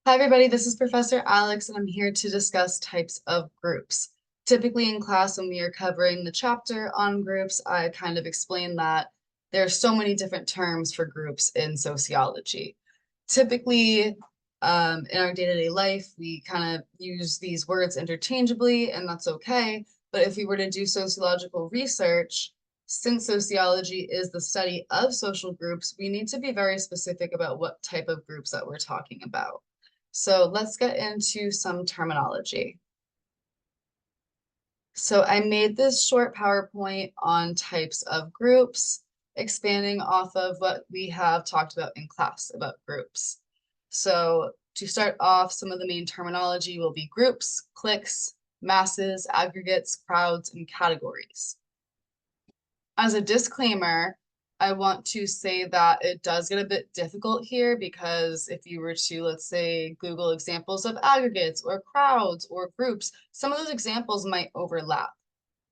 Hi, everybody. This is Professor Alex, and I'm here to discuss types of groups. Typically in class, when we are covering the chapter on groups, I kind of explain that there are so many different terms for groups in sociology. Typically, in our day-to-day life, we kind of use these words interchangeably, and that's okay. But if we were to do sociological research, since sociology is the study of social groups, we need to be very specific about what type of groups that we're talking about. So let's get into some terminology. So I made this short PowerPoint on types of groups, expanding off of what we have talked about in class about groups. So to start off, some of the main terminology will be groups, cliques, masses, aggregates, crowds, and categories. As a disclaimer, I want to say that it does get a bit difficult here because if you were to, let's say, Google examples of aggregates or crowds or groups, some of those examples might overlap.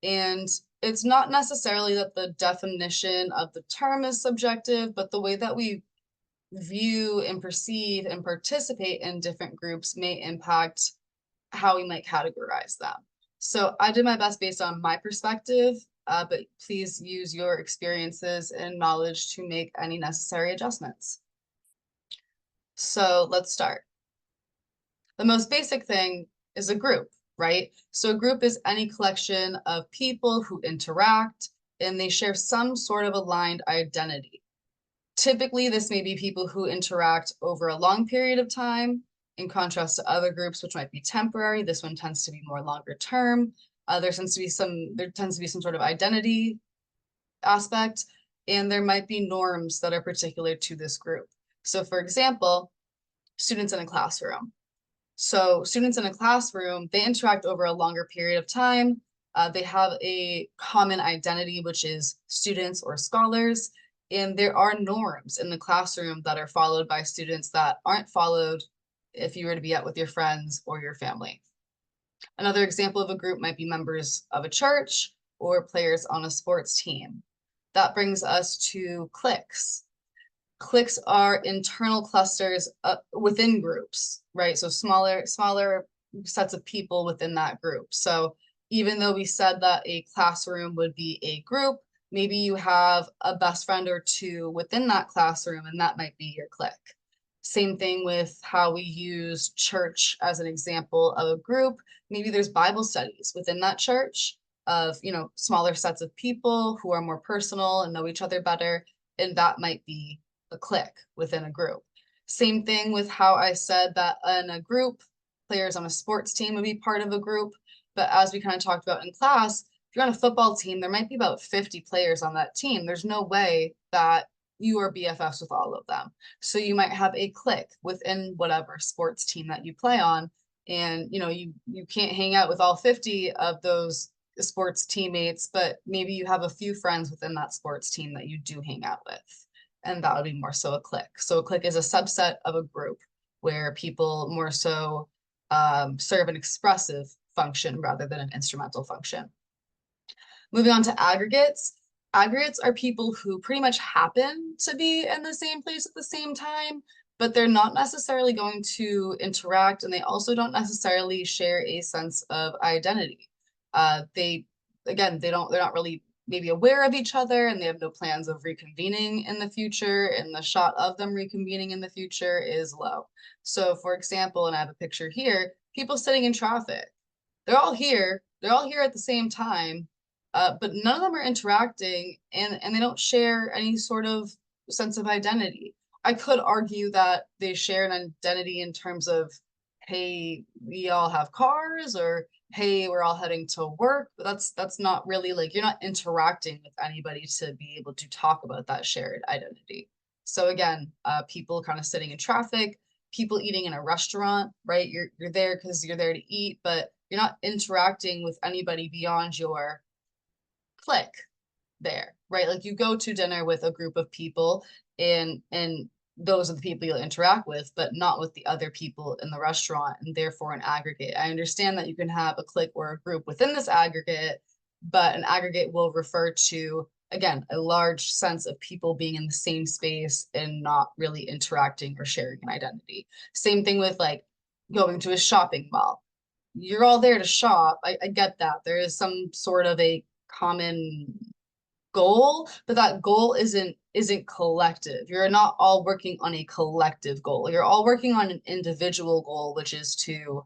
And it's not necessarily that the definition of the term is subjective, but the way that we view and perceive and participate in different groups may impact how we might categorize them. So I did my best based on my perspective, but please use your experiences and knowledge to make any necessary adjustments. So let's start. The most basic thing is a group, right? So a group is any collection of people who interact and they share some sort of aligned identity. Typically, this may be people who interact over a long period of time, in contrast to other groups, which might be temporary. This one tends to be more longer term. There tends to be some sort of identity aspect, and there might be norms that are particular to this group. So for example, students in a classroom. So students in a classroom, they interact over a longer period of time. They have a common identity, which is students or scholars. And there are norms in the classroom that are followed by students that aren't followed if you were to be out with your friends or your family. Another example of a group might be members of a church or players on a sports team. That brings us to cliques. Cliques are internal clusters within groups, right? So smaller sets of people within that group. So even though we said that a classroom would be a group, maybe you have a best friend or two within that classroom, and that might be your clique. Same thing with how we use church as an example of a group. Maybe there's Bible studies within that church of, smaller sets of people who are more personal and know each other better, and that might be a clique within a group. Same thing with how I said that in a group, players on a sports team would be part of a group. But as we kind of talked about in class, if you're on a football team, there might be about 50 players on that team. There's no way that you are BFFs with all of them. So you might have a clique within whatever sports team that you play on. And you can't hang out with all 50 of those sports teammates, but maybe you have a few friends within that sports team that you do hang out with. And that would be more so a clique. So a clique is a subset of a group where people more so serve an expressive function rather than an instrumental function. Moving on to aggregates. Aggregates are people who pretty much happen to be in the same place at the same time, but they're not necessarily going to interact, and they also don't necessarily share a sense of identity. They're not really maybe aware of each other, and they have no plans of reconvening in the future, and the shot of them reconvening in the future is low. So for example, and I have a picture here, people sitting in traffic. They're all here at the same time, but none of them are interacting, and they don't share any sort of sense of identity. I could argue that they share an identity in terms of, hey, we all have cars, or hey, we're all heading to work, but that's not really, like, you're not interacting with anybody to be able to talk about that shared identity. So again, people kind of sitting in traffic, people eating in a restaurant, right? You're there because you're there to eat, but you're not interacting with anybody beyond your clique there, right? Like you go to dinner with a group of people, and those are the people you'll interact with, but not with the other people in the restaurant, and therefore an aggregate. I understand that you can have a clique or a group within this aggregate, but an aggregate will refer to again, a large sense of people being in the same space and not really interacting or sharing an identity. Same thing with like going to a shopping mall. You're all there to shop. I get that. There is some sort of a common goal, but that goal isn't collective. You're not all working on a collective goal. You're all working on an individual goal, which is to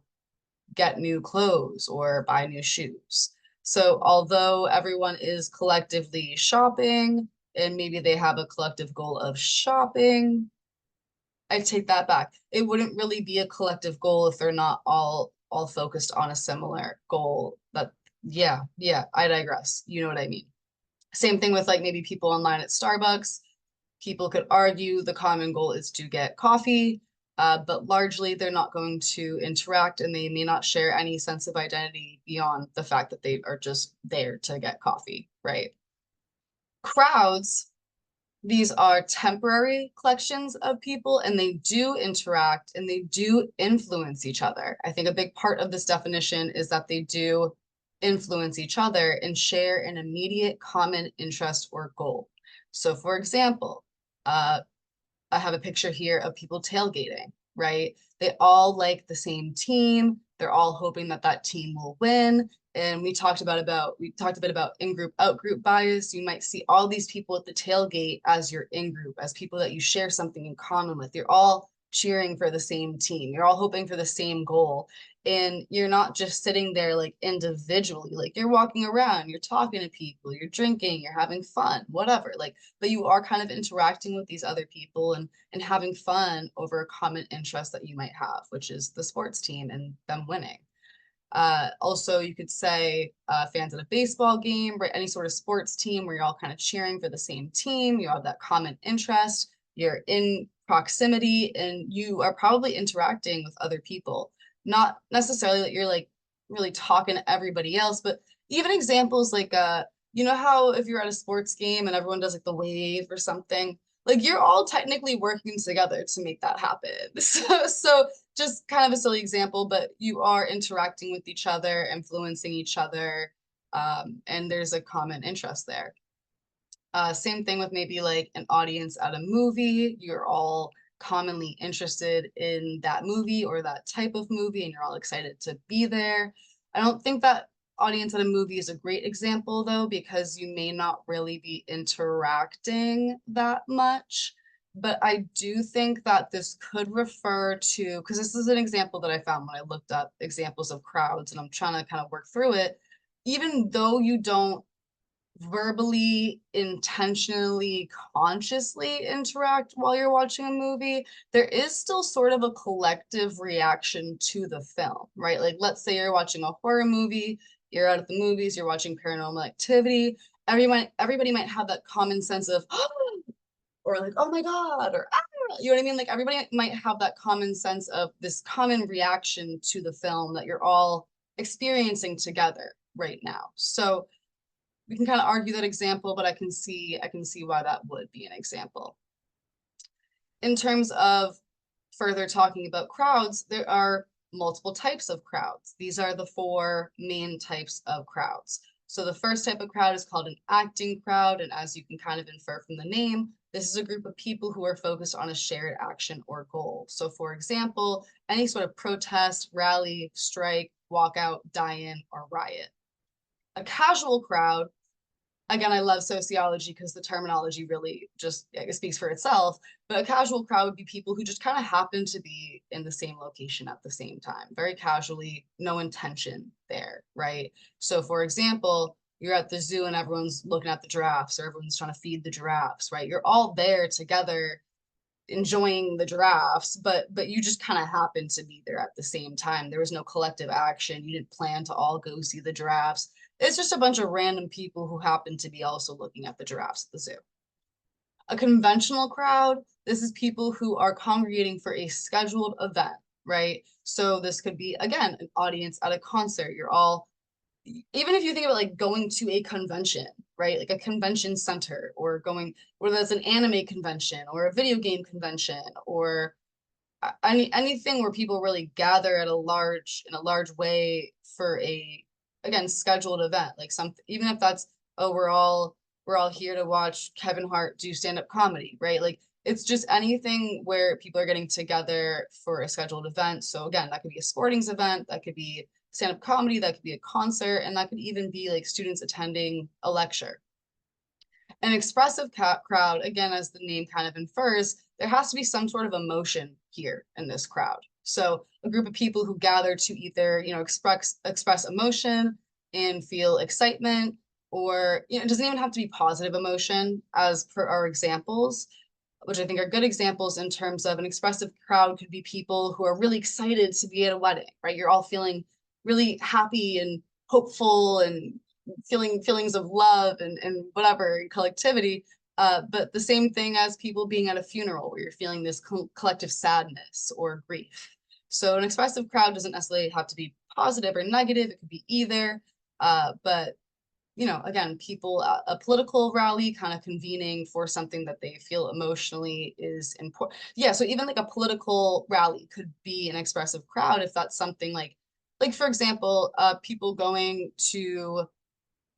get new clothes or buy new shoes. So although everyone is collectively shopping and maybe they have a collective goal of shopping, I take that back. It wouldn't really be a collective goal if they're not all focused on a similar goal. But yeah, I digress. You know what I mean? Same thing with like maybe people online at Starbucks. People could argue the common goal is to get coffee, but largely they're not going to interact and they may not share any sense of identity beyond the fact that they are just there to get coffee, right? Crowds, these are temporary collections of people and they do interact and they do influence each other. I think a big part of this definition is that they do influence each other and share an immediate common interest or goal. So, for example, uh, I have a picture here of people tailgating, right? They all like the same team. They're all hoping that that team will win. And we talked a bit about in-group, out-group bias. You might see all these people at the tailgate as your in-group, as people that you share something in common with. You're all cheering for the same team. You're all hoping for the same goal. And you're not just sitting there like individually, like you're walking around, you're talking to people, you're drinking, you're having fun, whatever. Like, but you are kind of interacting with these other people and having fun over a common interest that you might have, which is the sports team and them winning. Also, you could say fans at a baseball game, right? Any sort of sports team where you're all kind of cheering for the same team. You have that common interest. You're in proximity, and you are probably interacting with other people. Not necessarily that you're like really talking to everybody else, but even examples like you know how if you're at a sports game and everyone does like the wave or something, like you're all technically working together to make that happen. So just kind of a silly example, but you are interacting with each other, influencing each other, and there's a common interest there. Same thing with maybe like an audience at a movie. You're all commonly interested in that movie or that type of movie, and you're all excited to be there. I don't think that audience at a movie is a great example though, because you may not really be interacting that much. But I do think that this could refer to, because this is an example that I found when I looked up examples of crowds and I'm trying to kind of work through it. Even though you don't verbally, intentionally, consciously interact while you're watching a movie, there is still sort of a collective reaction to the film, right? Like, let's say you're watching a horror movie, you're out at the movies, you're watching Paranormal Activity. Everybody might have that common sense of, or like, oh my God, or ah, you know what I mean? Like, everybody might have that common sense of this common reaction to the film that you're all experiencing together right now. So, we can kind of argue that example, but I can see why that would be an example. In terms of further talking about crowds, there are multiple types of crowds. These are the four main types of crowds. So the first type of crowd is called an acting crowd, and as you can kind of infer from the name, this is a group of people who are focused on a shared action or goal. So for example, any sort of protest, rally, strike, walkout, die-in, or riot. A casual crowd, again, I love sociology because the terminology really just it speaks for itself. But a casual crowd would be people who just kind of happen to be in the same location at the same time, very casually, no intention there, right? So, for example, you're at the zoo and everyone's looking at the giraffes or everyone's trying to feed the giraffes, right? You're all there together enjoying the giraffes, but you just kind of happened to be there at the same time. There was no collective action. You didn't plan to all go see the giraffes. It's just a bunch of random people who happen to be also looking at the giraffes at the zoo. A conventional crowd, this is people who are congregating for a scheduled event, right? So this could be, again, an audience at a concert. You're all, even if you think about like going to a convention, right? Like a convention center or going, whether that's an anime convention or a video game convention or anything where people really gather at in a large way for a, again, scheduled event, like some, even if that's, oh, we're all we're all here to watch Kevin Hart do stand-up comedy, right? Like it's just anything where people are getting together for a scheduled event. So again, that could be a sportings event, that could be stand-up comedy, that could be a concert, and that could even be like students attending a lecture. An expressive crowd, again, as the name kind of infers, there has to be some sort of emotion here in this crowd. So a group of people who gather to either, express emotion and feel excitement, or it doesn't even have to be positive emotion, as per our examples, which I think are good examples in terms of an expressive crowd could be people who are really excited to be at a wedding, right? You're all feeling really happy and hopeful and feeling feelings of love and whatever collectivity. But the same thing as people being at a funeral where you're feeling this collective sadness or grief. So an expressive crowd doesn't necessarily have to be positive or negative. It could be either. But again, people, a political rally kind of convening for something that they feel emotionally is important. Yeah, so even like a political rally could be an expressive crowd if that's something like for example, people going to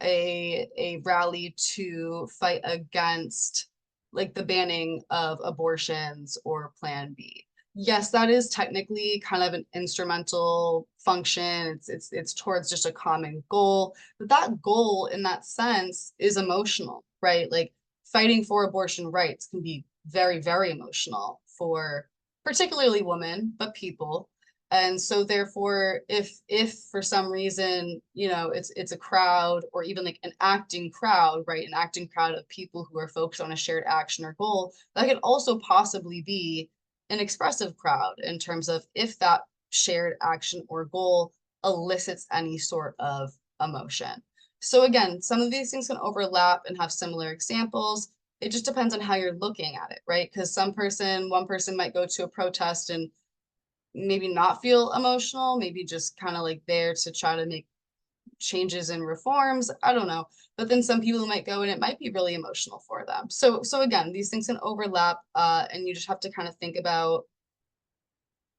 a rally to fight against like the banning of abortions or Plan B. Yes, that is technically kind of an instrumental function. It's towards just a common goal, but that goal in that sense is emotional, right? Like fighting for abortion rights can be very, very emotional for particularly women, but people. And so therefore, if for some reason, it's a crowd or even like an acting crowd, right? An acting crowd of people who are focused on a shared action or goal, that could also possibly be an expressive crowd in terms of if that shared action or goal elicits any sort of emotion. So again, some of these things can overlap and have similar examples. It just depends on how you're looking at it, right? Because one person might go to a protest and maybe not feel emotional, maybe just kind of like there to try to make changes and reforms. I don't know. But then some people might go and it might be really emotional for them. So again, these things can overlap, and you just have to kind of think about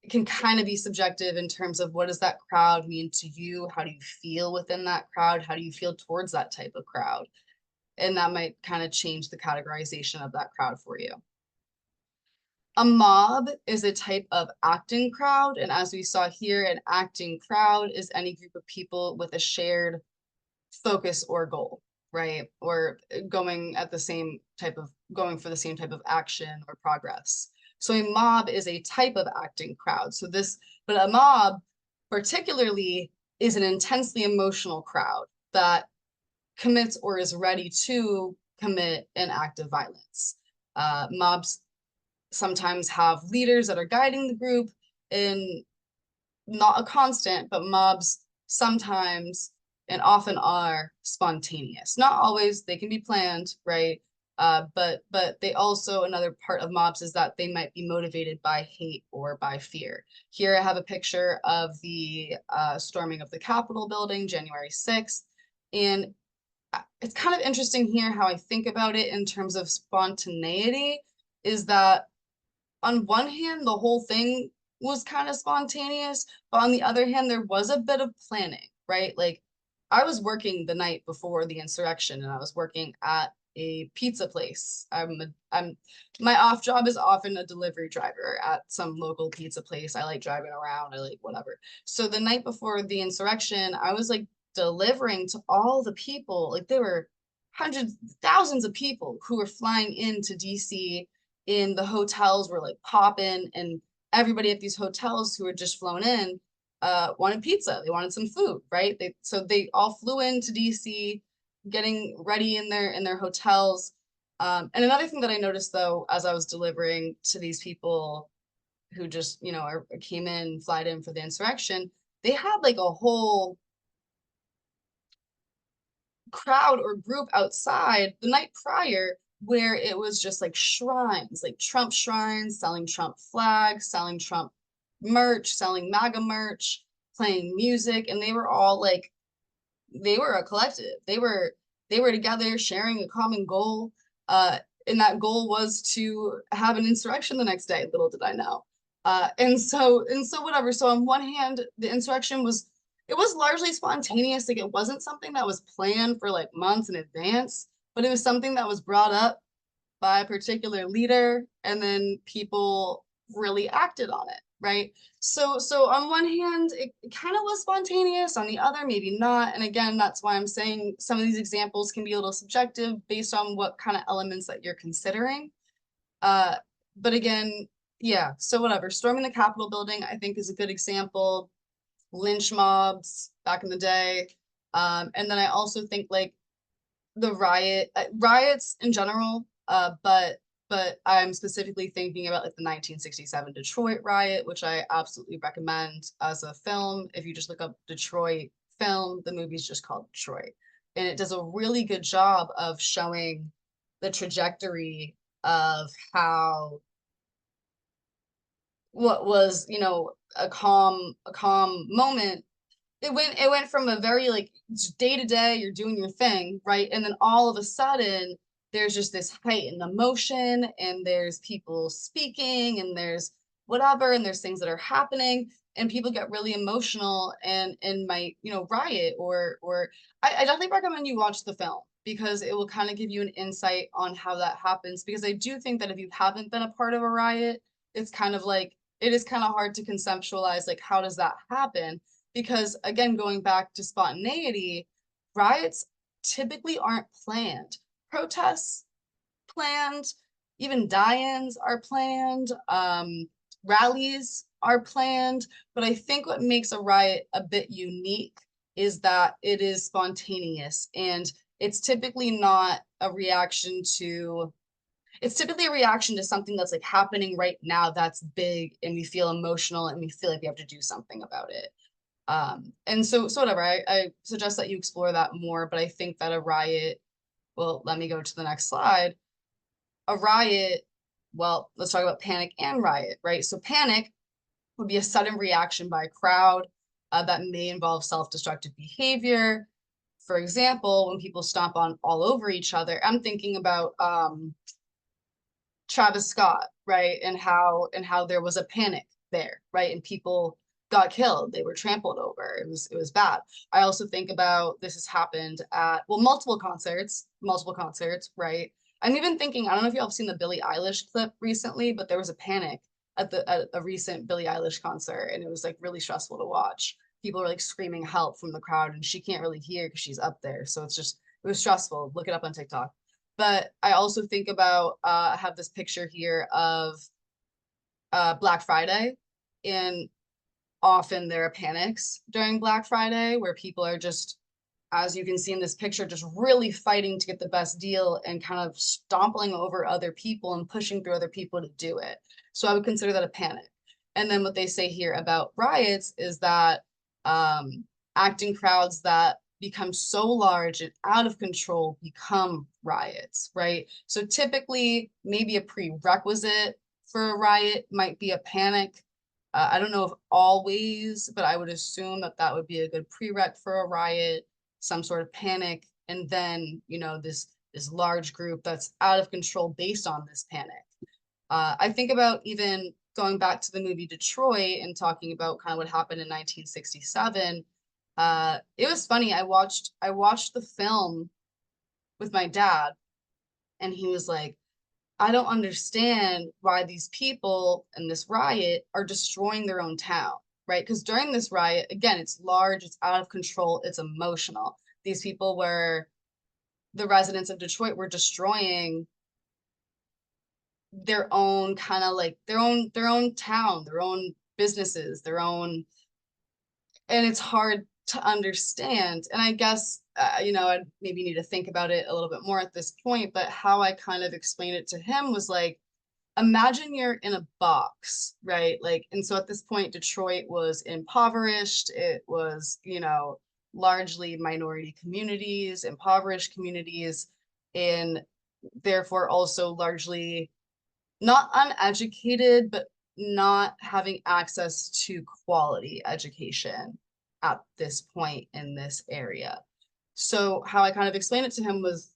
it can kind of be subjective in terms of what does that crowd mean to you? How do you feel within that crowd? How do you feel towards that type of crowd? And that might kind of change the categorization of that crowd for you. A mob is a type of acting crowd, and as we saw here, an acting crowd is any group of people with a shared focus or goal, right? Or going for the same type of action or progress. So a mob is a type of acting crowd. But a mob particularly is an intensely emotional crowd that commits or is ready to commit an act of violence. Mobs sometimes have leaders that are guiding the group, and not a constant, but mobs sometimes and often are spontaneous. Not always, they can be planned, right? But they also, another part of mobs is that they might be motivated by hate or by fear. Here I have a picture of the storming of the Capitol building, January 6th. And it's kind of interesting here how I think about it in terms of spontaneity, is that on one hand, the whole thing was kind of spontaneous, but on the other hand, there was a bit of planning, right? Like I was working the night before the insurrection and I was working at a pizza place. My off job is often a delivery driver at some local pizza place. I like driving around, I like whatever. So the night before the insurrection, I was like delivering to all the people. Like there were hundreds, thousands of people who were flying into DC, in the hotels were like popping, and everybody at these hotels who had just flown in wanted pizza. They wanted some food, right? So they all flew into DC, getting ready in their hotels. And another thing that I noticed though, as I was delivering to these people who just came in, flied in for the insurrection, they had like a whole crowd or group outside the night prior where it was just like shrines, like Trump shrines, selling Trump flags, selling Trump merch, selling MAGA merch, playing music, and they were all like, they were a collective. They were together sharing a common goal. And that goal was to have an insurrection the next day, little did I know. And so whatever. So on one hand, the insurrection was largely spontaneous. Like it wasn't something that was planned for like months in advance, but it was something that was brought up by a particular leader, and then people really acted on it, right? So on one hand, it kind of was spontaneous, on the other, maybe not. And again, that's why I'm saying some of these examples can be a little subjective based on what kind of elements that you're considering. Uh, but again, yeah, so whatever. Storming the Capitol building, I think, is a good example. Lynch mobs back in the day. And then I also think like the riots in general, but I'm specifically thinking about like the 1967 Detroit riot, which I absolutely recommend as a film. If you just look up Detroit film, the movie's just called Detroit. And it does a really good job of showing the trajectory of how what was, a calm moment. It went from a very like day to day, you're doing your thing, right? And then all of a sudden there's just this heightened emotion, and there's people speaking, and there's whatever, and there's things that are happening, and people get really emotional and might, riot, or I definitely recommend you watch the film, because it will kind of give you an insight on how that happens. Because I do think that if you haven't been a part of a riot, it's kind of like it is kind of hard to conceptualize like how does that happen, because again, going back to spontaneity, riots typically aren't planned. Protests planned, even die-ins are planned, rallies are planned. But I think what makes a riot a bit unique is that it is spontaneous, and it's typically not a reaction to it's typically a reaction to something that's like happening right now that's big, and we feel emotional, and we feel like we have to do something about it. And so whatever, I suggest that you explore that more, but I think that a riot, well, let me go to the next slide. A riot, well, let's talk about panic and riot, right? So panic would be a sudden reaction by a crowd that may involve self-destructive behavior. For example, when people stomp on all over each other, I'm thinking about Travis Scott, right? And how there was a panic there, right? And people got killed. They were trampled over. It was bad. I also think about this has happened at, well, multiple concerts, right? I'm even thinking, I don't know if y'all have seen the Billie Eilish clip recently, but there was a panic at a recent Billie Eilish concert, and it was like really stressful to watch. People were like screaming help from the crowd, and she can't really hear because she's up there. So it was stressful. Look it up on TikTok. But I also think about I have this picture here of Black Friday, and often there are panics during Black Friday where people are just, as you can see in this picture, just really fighting to get the best deal and kind of stomping over other people and pushing through other people to do it. So I would consider that a panic. And then what they say here about riots is that acting crowds that become so large and out of control become riots, right? So typically, maybe a prerequisite for a riot might be a panic. I don't know if always, but I would assume that that would be a good prereq for a riot, some sort of panic, and then, this large group that's out of control based on this panic. I think about even going back to the movie Detroit and talking about kind of what happened in 1967. It was funny. I watched the film with my dad, and he was like, I don't understand why these people in this riot are destroying their own town, right? Because during this riot, again, it's large, it's out of control, it's emotional. These people the residents of Detroit were destroying their own kind of like their own town, their own businesses, and it's hard to understand. And I guess, I maybe need to think about it a little bit more at this point, but how I kind of explained it to him was like, imagine you're in a box, right? Like, and so at this point, Detroit was impoverished. It was, largely minority communities, impoverished communities, and therefore also largely not uneducated, but not having access to quality education at this point in this area. So how I kind of explained it to him was,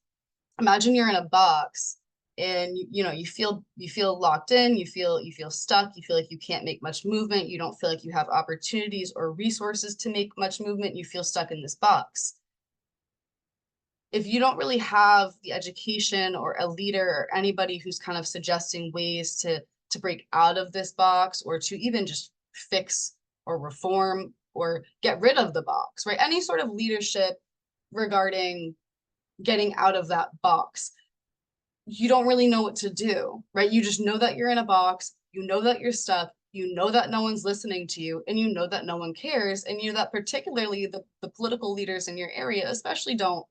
imagine you're in a box, and you feel locked in, you feel stuck, you feel like you can't make much movement, you don't feel like you have opportunities or resources to make much movement, you feel stuck in this box. if you don't really have the education or a leader or anybody who's kind of suggesting ways to break out of this box or to even just fix or reform or get rid of the box, right? Any sort of leadership regarding getting out of that box, you don't really know what to do, right? You just know that you're in a box, you know that you're stuck, you know that no one's listening to you, and you know that no one cares, and you know that particularly the political leaders in your area especially don't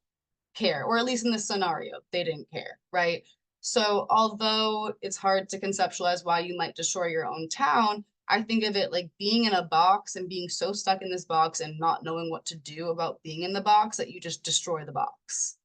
care, or at least in this scenario, they didn't care, right? So although it's hard to conceptualize why you might destroy your own town, I think of it like being in a box and being so stuck in this box and not knowing what to do about being in the box that you just destroy the box.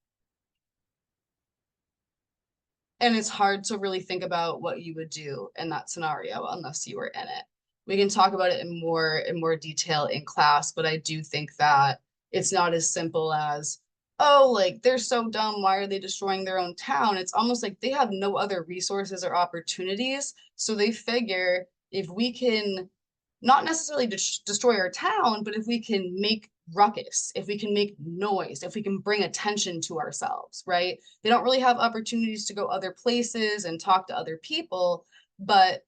And it's hard to really think about what you would do in that scenario unless you were in it. We can talk about it in more detail in class, but I do think that it's not as simple as, oh, like they're so dumb, why are they destroying their own town? It's almost like they have no other resources or opportunities. So they figure if we can not necessarily destroy our town, but if we can make ruckus, if we can make noise, if we can bring attention to ourselves, right? They don't really have opportunities to go other places and talk to other people, but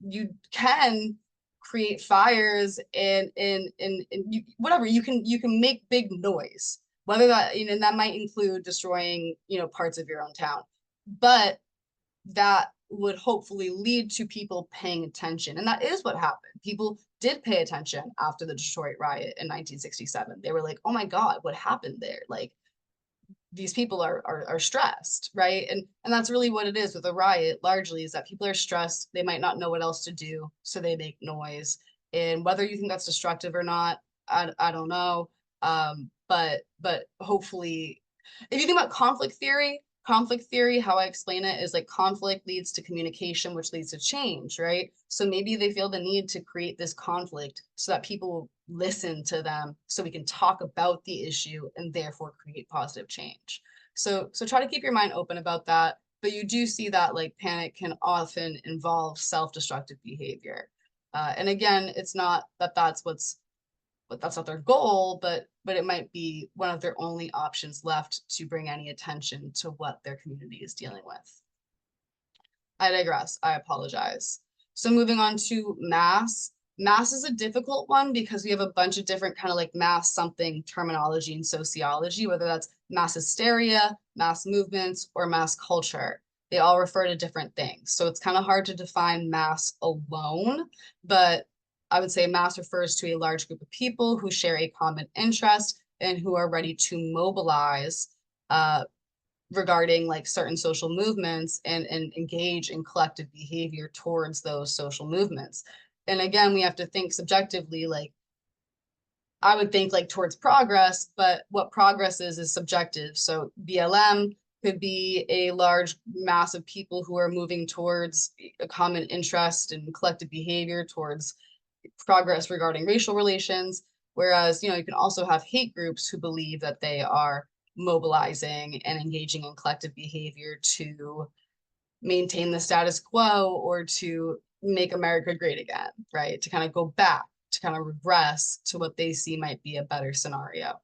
you can create fires and you, whatever you can make big noise, whether that, you know, and that might include destroying, you know, parts of your own town, but that would hopefully lead to people paying attention. And that is what happened. People did pay attention after the Detroit riot in 1967. They were like, oh my God, what happened there? Like, these people are stressed, right? And that's really what it is with a riot, largely, is that people are stressed. They might not know what else to do, so they make noise. And whether you think that's destructive or not, I don't know. But hopefully, if you think about conflict theory, how I explain it is like conflict leads to communication, which leads to change, right? So maybe they feel the need to create this conflict so that people listen to them, so we can talk about the issue and therefore create positive change. So try to keep your mind open about that. But you do see that like panic can often involve self-destructive behavior. And again, it's not that that's not their goal, but it might be one of their only options left to bring any attention to what their community is dealing with. I digress. I apologize. So moving on to mass. Mass is a difficult one because we have a bunch of different kind of like mass something terminology in sociology, whether that's mass hysteria, mass movements, or mass culture. They all refer to different things. So it's kind of hard to define mass alone, but I would say mass refers to a large group of people who share a common interest and who are ready to mobilize regarding like certain social movements and engage in collective behavior towards those social movements. And again, we have to think subjectively, like I would think like towards progress, but what progress is subjective. So BLM could be a large mass of people who are moving towards a common interest and collective behavior towards progress regarding racial relations. Whereas, you know, you can also have hate groups who believe that they are mobilizing and engaging in collective behavior to maintain the status quo or to make America great again, right? To kind of go back, to kind of regress to what they see might be a better scenario.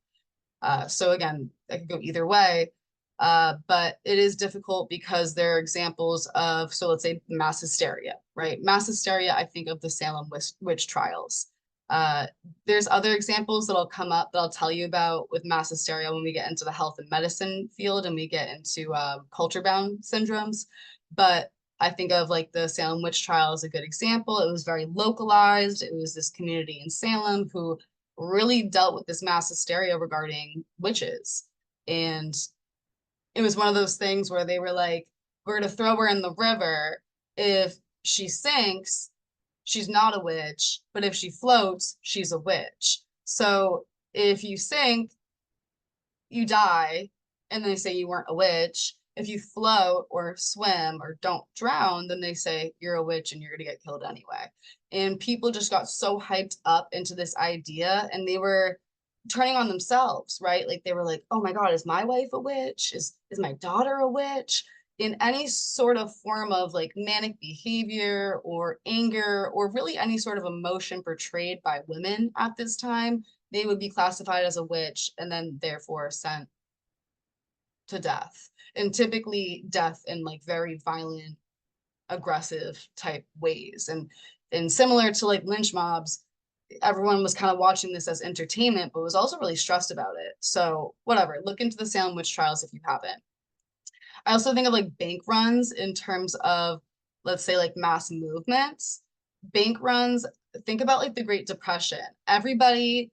So again, that could go either way. But it is difficult because there are examples of, so let's say mass hysteria, right? Mass hysteria, I think of the Salem witch trials. Uh, there's other examples that'll come up that I'll tell you about with mass hysteria when we get into the health and medicine field and we get into culture-bound syndromes. But I think of like the Salem witch trial as a good example. It was very localized. It was this community in Salem who really dealt with this mass hysteria regarding witches. And it was one of those things where they were like, we're going to throw her in the river. If she sinks, she's not a witch, but if she floats, she's a witch. So if you sink, you die, and they say you weren't a witch. If you float or swim or don't drown, then they say you're a witch and you're going to get killed anyway. And people just got so hyped up into this idea and they were turning on themselves, right? Like they were like, oh my God, is my wife a witch? Is my daughter a witch? In any sort of form of like manic behavior or anger or really any sort of emotion portrayed by women at this time, they would be classified as a witch and then therefore sent to death, and typically death in like very violent, aggressive type ways. And similar to like lynch mobs, everyone was kind of watching this as entertainment, but was also really stressed about it. So whatever, look into the Salem witch trials if you haven't. I also think of like bank runs in terms of, let's say, like mass movements. Bank runs, think about like the Great Depression. Everybody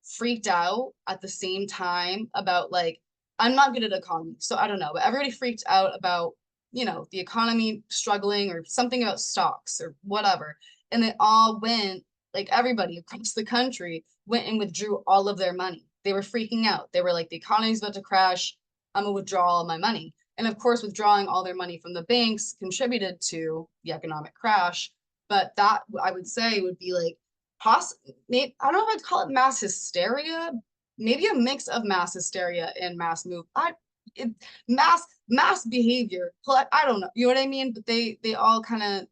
freaked out at the same time about like, I'm not good at economy, so I don't know, but everybody freaked out about, the economy struggling or something about stocks or whatever. And they all went, like everybody across the country went and withdrew all of their money. They were freaking out. They were like, the economy's about to crash. I'm gonna withdraw all of my money. And of course, withdrawing all their money from the banks contributed to the economic crash. But that I would say would be like maybe, I don't know if I'd call it mass hysteria, maybe a mix of mass hysteria and mass move. It, mass behavior. I don't know. You know what I mean? But they all kind of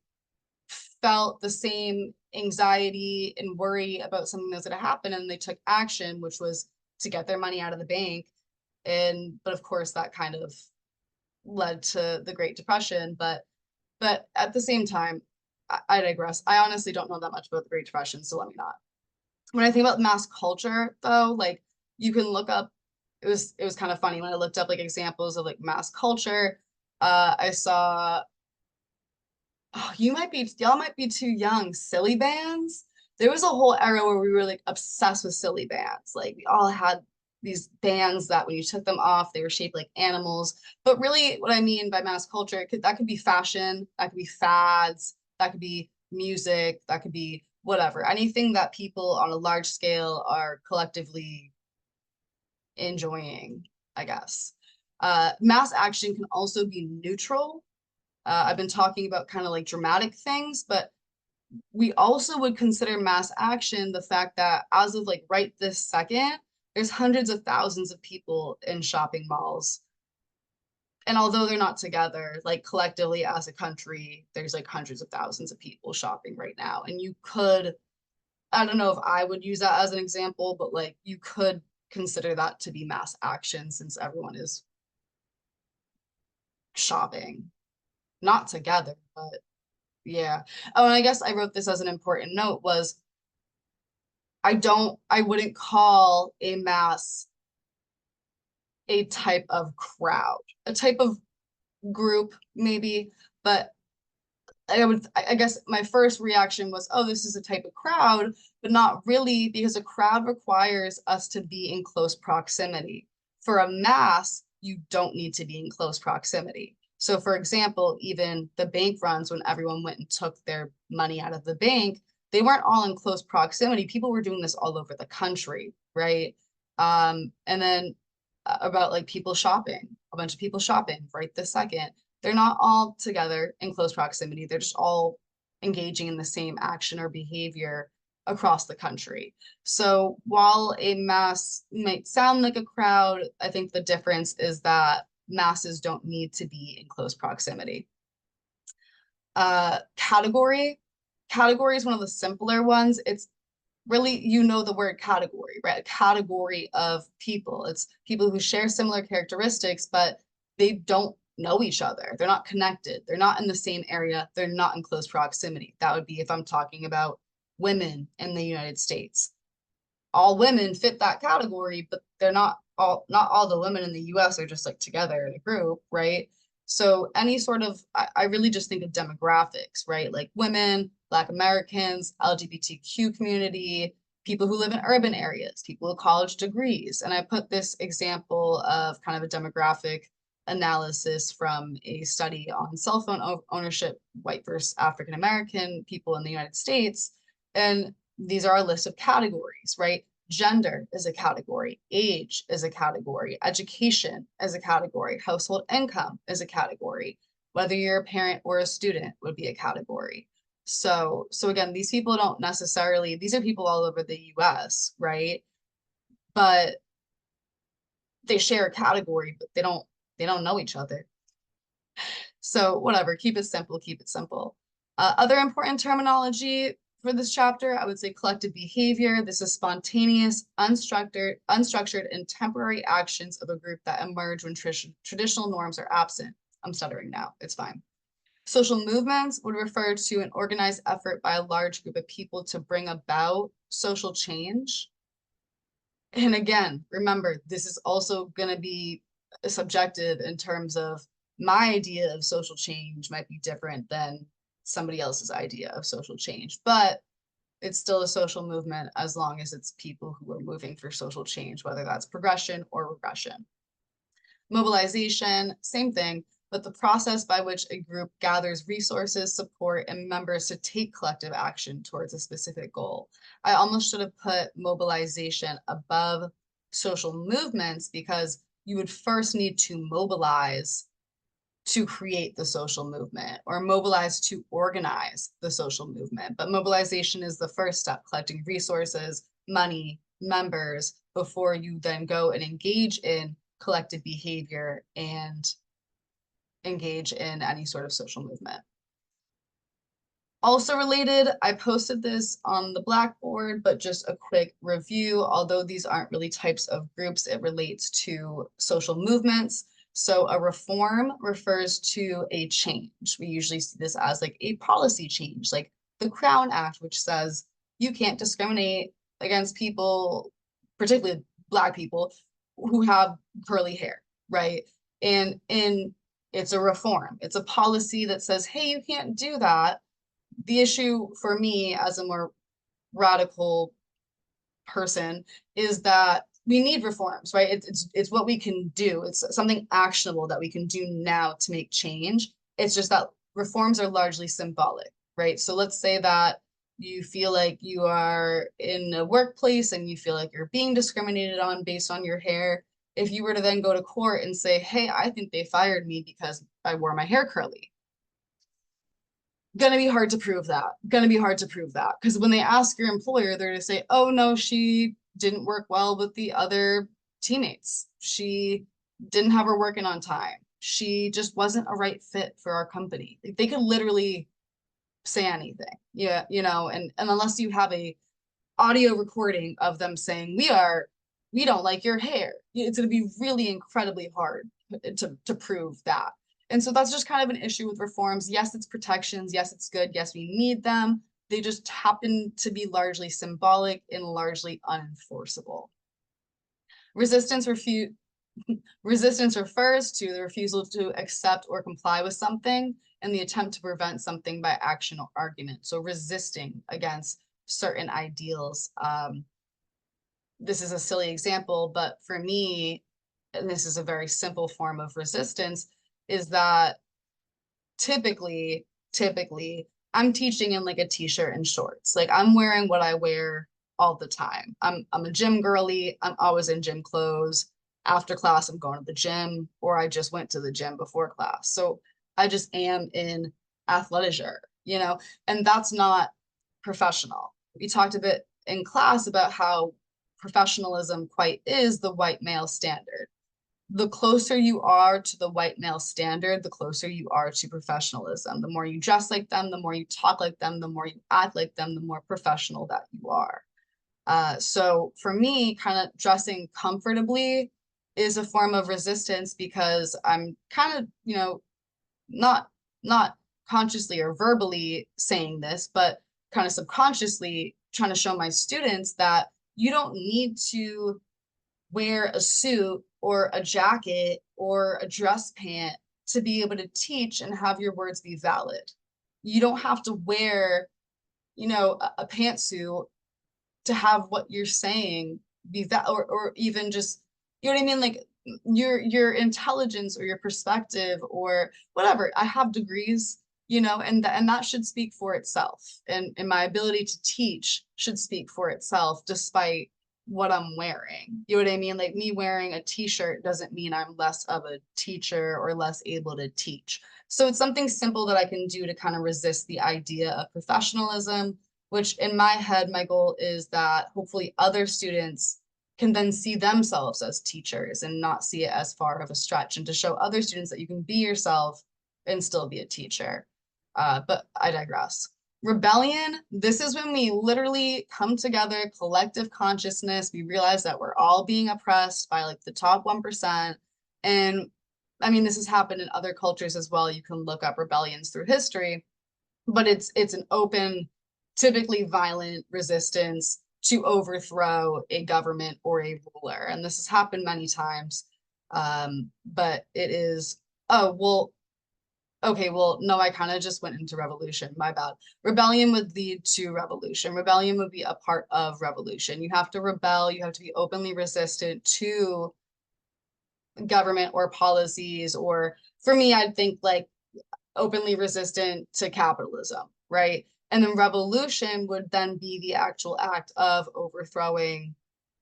felt the same anxiety and worry about something that's going to happen, and they took action, which was to get their money out of the bank. But of course, that kind of led to the Great Depression. But at the same time, I digress. I honestly don't know that much about the Great Depression, so let me not. When I think about mass culture, though, like you can look up, it was kind of funny when I looked up like examples of like mass culture. I saw, oh, y'all might be too young. Silly bands. There was a whole era where we were like obsessed with silly bands. Like we all had these bands that when you took them off, they were shaped like animals. But really, what I mean by mass culture, that could be fashion, that could be fads, that could be music, that could be whatever. Anything that people on a large scale are collectively enjoying, I guess. Mass action can also be neutral. I've been talking about kind of like dramatic things, but we also would consider mass action the fact that as of like right this second, there's hundreds of thousands of people in shopping malls. And although they're not together, like collectively as a country, there's like hundreds of thousands of people shopping right now. And you could, I don't know if I would use that as an example, but like you could consider that to be mass action since everyone is shopping, not together, but yeah. Oh, and I guess I wrote this as an important note was I wouldn't call a mass a type of crowd, a type of group maybe, but I guess my first reaction was, oh, this is a type of crowd, but not really, because a crowd requires us to be in close proximity. For a mass, you don't need to be in close proximity. So for example, even the bank runs, when everyone went and took their money out of the bank, they weren't all in close proximity. People were doing this all over the country, right? And then about like people shopping, a bunch of people shopping right this second. They're not all together in close proximity. They're just all engaging in the same action or behavior across the country. So while a mass might sound like a crowd, I think the difference is that masses don't need to be in close proximity. Category. Category is one of the simpler ones. It's really, the word category, right? A category of people. It's people who share similar characteristics, but they don't know each other. They're not connected. They're not in the same area. They're not in close proximity. That would be if I'm talking about women in the United States. All women fit that category, but they're not all the women in the US are just like together in a group, right? So any sort of, I really just think of demographics, right? Like women, Black Americans, LGBTQ community, people who live in urban areas, people with college degrees. And I put this example of kind of a demographic analysis from a study on cell phone ownership, white versus African American people in the United States. And these are a list of categories, right? Gender is a category, age is a category, education is a category, household income is a category, whether you're a parent or a student would be a category. So again, these people don't necessarily, these are people all over the US, right? But they share a category, but they don't know each other. So whatever, keep it simple, keep it simple. Other important terminology for this chapter, I would say collective behavior. This is spontaneous, unstructured, and temporary actions of a group that emerge when traditional norms are absent. I'm stuttering now, it's fine. Social movements would refer to an organized effort by a large group of people to bring about social change. And again, remember, this is also going to be subjective in terms of my idea of social change might be different than somebody else's idea of social change, but it's still a social movement as long as it's people who are moving for social change, whether that's progression or regression. Mobilization, same thing, but the process by which a group gathers resources, support, and members to take collective action towards a specific goal. I almost should have put mobilization above social movements because you would first need to mobilize to create the social movement or mobilize to organize the social movement. But mobilization is the first step, collecting resources, money, members, before you then go and engage in collective behavior and engage in any sort of social movement. Also related, I posted this on the Blackboard, but just a quick review. Although these aren't really types of groups, it relates to social movements. So a reform refers to a change. We usually see this as like a policy change, like the Crown Act, which says you can't discriminate against people, particularly Black people, who have curly hair, right? And it's a reform. It's a policy that says, hey, you can't do that. The issue for me as a more radical person is that we need reforms, right? It's what we can do. It's something actionable that we can do now to make change. It's just that reforms are largely symbolic, right? So let's say that you feel like you are in a workplace and you feel like you're being discriminated on based on your hair. If you were to then go to court and say, hey, I think they fired me because I wore my hair curly, gonna be hard to prove that. Gonna be hard to prove that. Because when they ask your employer, they're to say, oh no, she didn't work well with the other teammates. She didn't have her working on time. She just wasn't a right fit for our company. Like, they could literally say anything. Yeah, and unless you have a audio recording of them saying, we don't like your hair, it's gonna be really incredibly hard to prove that. And so that's just kind of an issue with reforms. Yes, it's protections. Yes, it's good. Yes, we need them. They just happen to be largely symbolic and largely unenforceable. Resistance refers to the refusal to accept or comply with something and the attempt to prevent something by action or argument. So resisting against certain ideals. This is a silly example, but for me, and this is a very simple form of resistance, is that typically I'm teaching in like a t-shirt and shorts. Like I'm wearing what I wear all the time. I'm a gym girly. I'm always in gym clothes. After class, I'm going to the gym, or I just went to the gym before class. So I just am in athleisure, and that's not professional. We talked a bit in class about how professionalism quite is the white male standard. The closer you are to the white male standard, the closer you are to professionalism. The more you dress like them, the more you talk like them, the more you act like them, the more professional that you are. So for me, kind of dressing comfortably is a form of resistance because I'm kind of, not consciously or verbally saying this, but kind of subconsciously trying to show my students that you don't need to wear a suit or a jacket or a dress pant to be able to teach and have your words be valid. You don't have to wear, a pantsuit to have what you're saying be that, or even just, you know what I mean? Like your intelligence or your perspective or whatever. I have degrees, and that should speak for itself. And my ability to teach should speak for itself despite what I'm wearing. You know what I mean? Like me wearing a t-shirt doesn't mean I'm less of a teacher or less able to teach. So it's something simple that I can do to kind of resist the idea of professionalism, which in my head, my goal is that hopefully other students can then see themselves as teachers and not see it as far of a stretch, and to show other students that you can be yourself and still be a teacher. But I digress. Rebellion, this is when we literally come together, collective consciousness. We realize that we're all being oppressed by like the top 1%. And I mean, this has happened in other cultures as well. You can look up rebellions through history, but it's an open, typically violent resistance to overthrow a government or a ruler. And this has happened many times. But it is, oh, well, okay, well, no, I kind of just went into revolution. My bad. Rebellion would lead to revolution. Rebellion would be a part of revolution. You have to rebel, you have to be openly resistant to government or policies, or for me, I'd think like openly resistant to capitalism, right? And then revolution would then be the actual act of overthrowing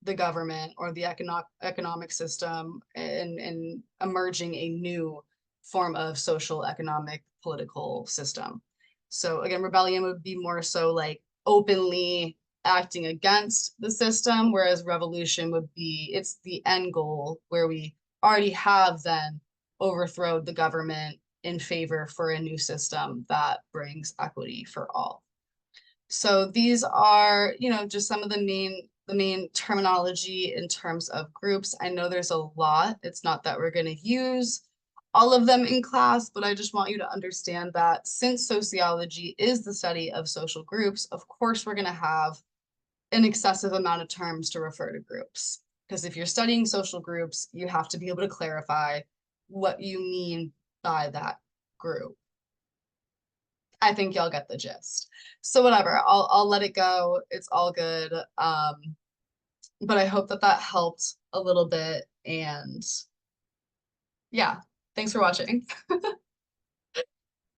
the government or the economic system and emerging a new form of social, economic, political system. So again, rebellion would be more so like openly acting against the system, whereas revolution would be, it's the end goal where we already have then overthrown the government in favor for a new system that brings equity for all. So these are, you know, just some of the main terminology in terms of groups. I know there's a lot. It's not that we're going to use all of them in class, but I just want you to understand that since sociology is the study of social groups, of course we're going to have an excessive amount of terms to refer to groups. Because if you're studying social groups, you have to be able to clarify what you mean by that group. I think y'all get the gist. So whatever, I'll let it go. It's all good. But I hope that that helped a little bit. And yeah, thanks for watching.